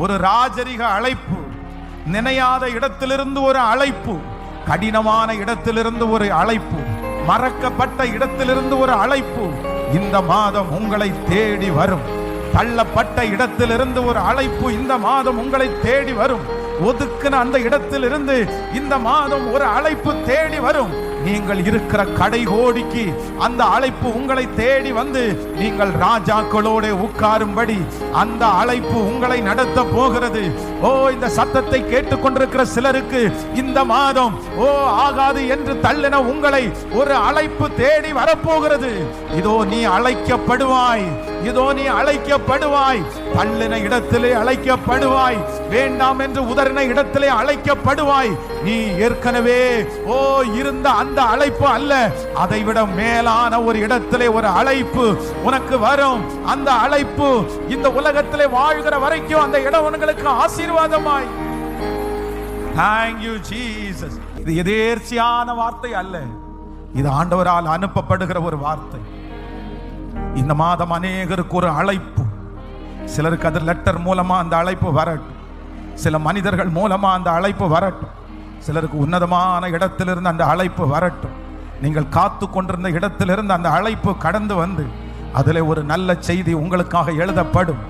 ஒரு ராஜரிக அழைப்பு, நினையாத இடத்திலிருந்து ஒரு அழைப்பு, கடினமான இடத்திலிருந்து ஒரு அழைப்பு, மறக்கப்பட்ட இடத்திலிருந்து ஒரு அழைப்பு இந்த மாதம் உங்களை தேடி வரும். தள்ளப்பட்ட இடத்திலிருந்து ஒரு அழைப்பு இந்த மாதம் உங்களை தேடி வரும். ஒதுக்கின அந்த இடத்திலிருந்து இந்த மாதம் ஒரு அழைப்பு தேடி வரும். நீங்கள் இருக்கிற கடைகோடிக்கு அந்த அழைப்பு உங்களை தேடி வந்து நீங்கள் ராஜாக்களோட உட்காரும்படி அந்த அழைப்பு உங்களை நடத்த போகிறது. ஓ, இந்த சத்தத்தை கேட்டுக்கொண்டிருக்கிற சிலருக்கு இந்த மாதம் ஆகாது என்று தள்ளின உங்களை ஒரு அழைப்பு தேடி வரப்போகிறது. இதோ நீ அழைக்கப்படுவாய், இதோ நீ அழைக்கப்படுவாய். தள்ளின இடத்திலே அழைக்கப்படுவாய், வேண்டாம் என்று உதறின இடத்திலே அழைக்கப்படுவாய். நீ ஏற்கனவே இருந்த அந்த அழைப்பு அல்ல, அதைவிட மேலான ஒரு இடத்திலே ஒரு அழைப்பு உனக்கு வரும். அந்த அழைப்பு இந்த உலகத்திலே வாழ்கிற வரைக்கும் அந்த இடம் உங்களுக்கு ஆசீர்வாதமாய். Thank you Jesus. இது எதேர்ச்சியான வார்த்தை அல்ல, இது ஆண்டவரால் அனுப்பப்படுகிற ஒரு வார்த்தை. இந்த மாதம் அநேகருக்கு ஒரு அழைப்பு. சிலருக்கு அது லெட்டர் மூலமா அந்த அழைப்பு வரட்டும், சில மனிதர்கள் மூலமா அந்த அழைப்பு வரட்டும், சிலருக்கு உன்னதமான இடத்திலிருந்து அந்த அழைப்பு வரட்டும். நீங்கள் காத்து கொண்டிருந்த இடத்திலிருந்து அந்த அழைப்பு கடந்து வந்து அதில் ஒரு நல்ல செய்தி உங்களுக்காக எழுதப்படும்.